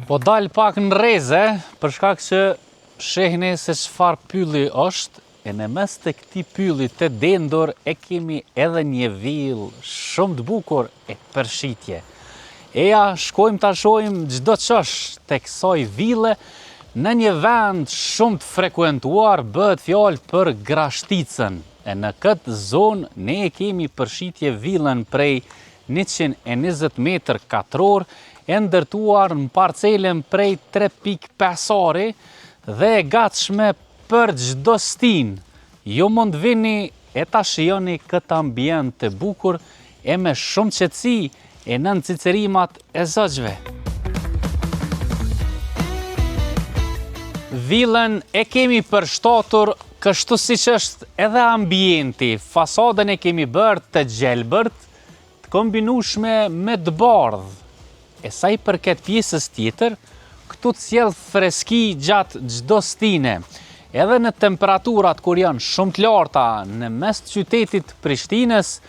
Po dal pak në reze, për shkak që shehni se çfarë pylli është, e në mes të këtij pylli të dendur e kemi edhe një villë shumë të bukur e përshitje. Eja, shkojmë ta shohim çdo çosh tek kësaj ville në një vend shumë të frekuentuar, bëhet fjalë për Grashticën. E në këtë zonë ne e kemi përshitje villën prej 120 metër katror, e ndërtuar në parcelen prej 3.5 ari dhe e gatshme për çdo stin. Jo mund vini e ta shijoni këtë ambient të bukur e me shumë qetësi e nën cicerimat e zogjve. Villën e kemi përshtatur kështu siç është edhe ambienti. Fasadën e kemi bërë të gjelbërt, të kombinueshme me të bardhë. E sa i përket pjesës tjetër, këtu të sjell freski gjatë çdo stine. Edhe në temperaturat kur janë shumë të larta në mes të qytetit Prishtinës,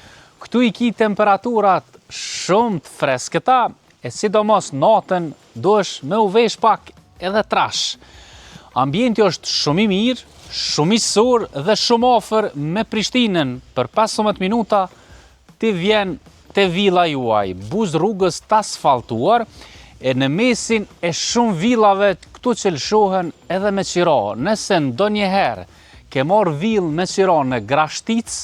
këtu i ki temperaturat shumë të freskëta, e sidomos natën duhesh me u vesh pak edhe trash. Ambienti është shumë i mirë, shumë i sur dhe shumë afër me Prishtinën. Për 15 minuta ti vjen te villa juaj, buz rrugës të asfaltuar, e në mesin e shumë villave këtu që lëshohen edhe me qira. Nëse ndonjëherë ke marrë villë me qira në Grashticë,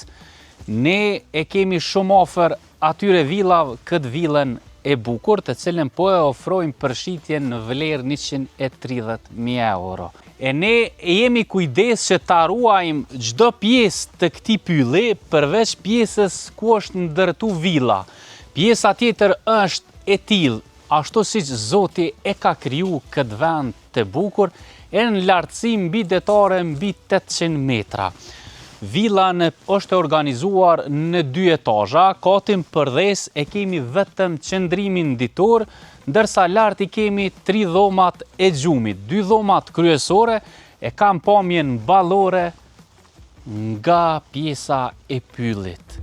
ne e kemi shumë afër atyre villave këtë villën e bukur, të cilën po e ofrojmë përshitjen në vlerë 130.000 euro. E ne jemi kujdes që ta ruajmë çdo pjesë të këtij pylli, përveç pjesës ku është ndërtu villa. Pjesa tjetër është e tillë, ashtu siç Zoti e ka kriju këtë vend të bukur, e në lartësi mbi detare mbi 800 metra. Villa është organizuar në 2 etazha, katin përdes e kemi vetëm qëndrimin ditor, ndërsa lart i kemi 3 dhomat e gjumit. 2 dhomat kryesore e kanë pamjen ballore nga pjesa e pyllit.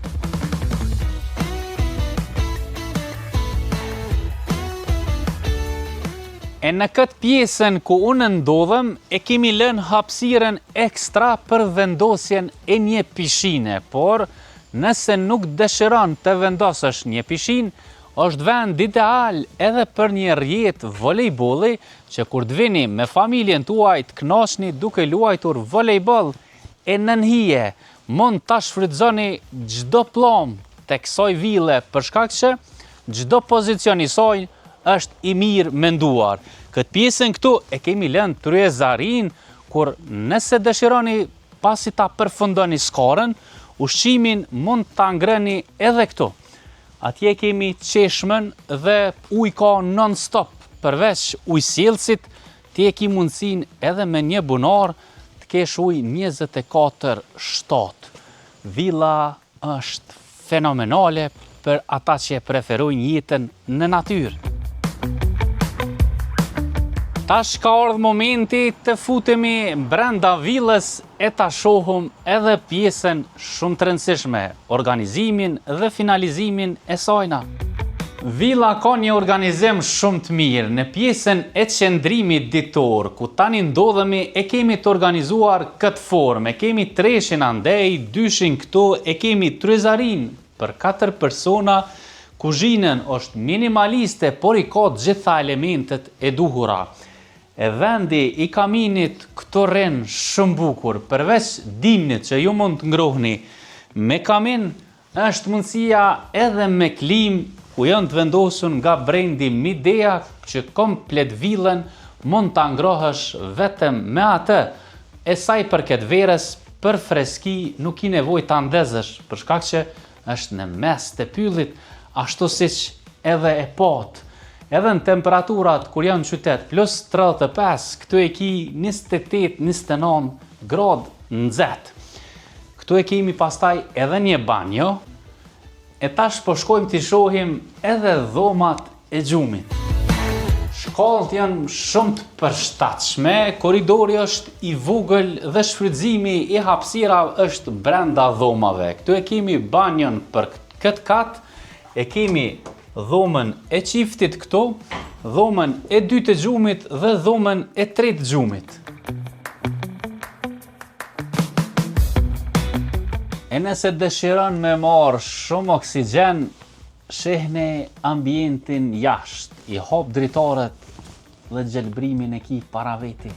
E në këtë pjesën ku unë ndodhem, e kemi lënë hapësirën ekstra për vendosjen e një pishine, por nëse nuk dëshiron të vendosësh një pishinë, është vend ideal edhe për një rrjet volejbolli, që kur të vini me familjen tuaj të kënaqni duke luajtur volejboll e nën hije, mund ta shfrytëzoni çdo pllomb tek kësaj ville, për shkak që çdo pozicion i saj është i mirë menduar. Këtë pjesën këtu e kemi lënë tryezarin, kur nëse dëshironi pasi ta përfundoni skarën, ushqimin mund ta ngrëni edhe këtu. Atje kemi qeshmen dhe ujë ka non-stop, përveç ujësjellësit, ti e ki mundësinë edhe me një bunar të kesh ujë 24/7. Villa është fenomenale për ata që preferojnë jetën në natyrë. Tash ka ardhur momenti të futemi brenda villës e ta shohim edhe pjesën shumë të rëndësishme, organizimin dhe finalizimin e sajna. Villa ka një organizim shumë të mirë. Në pjesën e qendrimit ditor, ku tani ndodhemi, e kemi të organizuar këtë formë. E kemi treshin andej, dyshin këtu, e kemi tryezarin për 4 persona. Kuzhinën është minimaliste, por i ka të gjitha elementet e duhura. E vendi i kaminit këto rren shumë bukur, përveç dimnit që ju mund të ngrohni me kamin, është mundësia edhe me klim, ku janë të vendosur nga brendi midea që komplet villën mund ta ngrohësh vetëm me atë. E sa i përket verës, për freski nuk i nevojë ta ndezësh, për shkak që është në mes të pyllit, ashtu siç edhe e pat. Edhe në temperaturat kur janë në qytet plus 35, këtu e ki 28-29 gradë nxehtë. Këtu e kemi pastaj edhe një banjo, e tash po shkojmë t'i shohim edhe dhomat e gjumit. Shkallët janë shumë të përshtatshme, koridori është i vogël dhe shfrytëzimi i hapësirave është brenda dhomave. Këtu e kemi banjon për këtë kat, e kemi dhomën e qiftit këtu, dhomën e 2 të gjumit dhe dhomën e 3 të gjumit. E nëse dëshiron me marrë shumë oksigjen, shihni ambientin jashtë, i hop dritaret dhe gjelbrimin e ki para veti.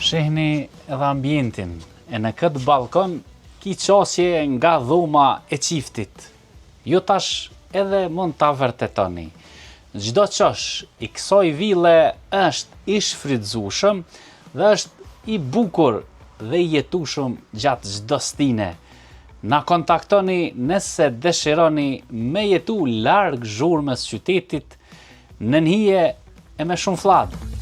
Shihni edhe ambientin, e në këtë balkon ki qasje nga dhoma e qiftit. Ju tash edhe mund ta vërtetoni. Çdo qosh i kësaj ville është i shfrytzueshëm dhe është i bukur dhe i jetueshëm gjatë çdo stine. Na kontaktoni nëse dëshironi me jetu larg zhurmës qytetit, në nhije e me shumë fllad.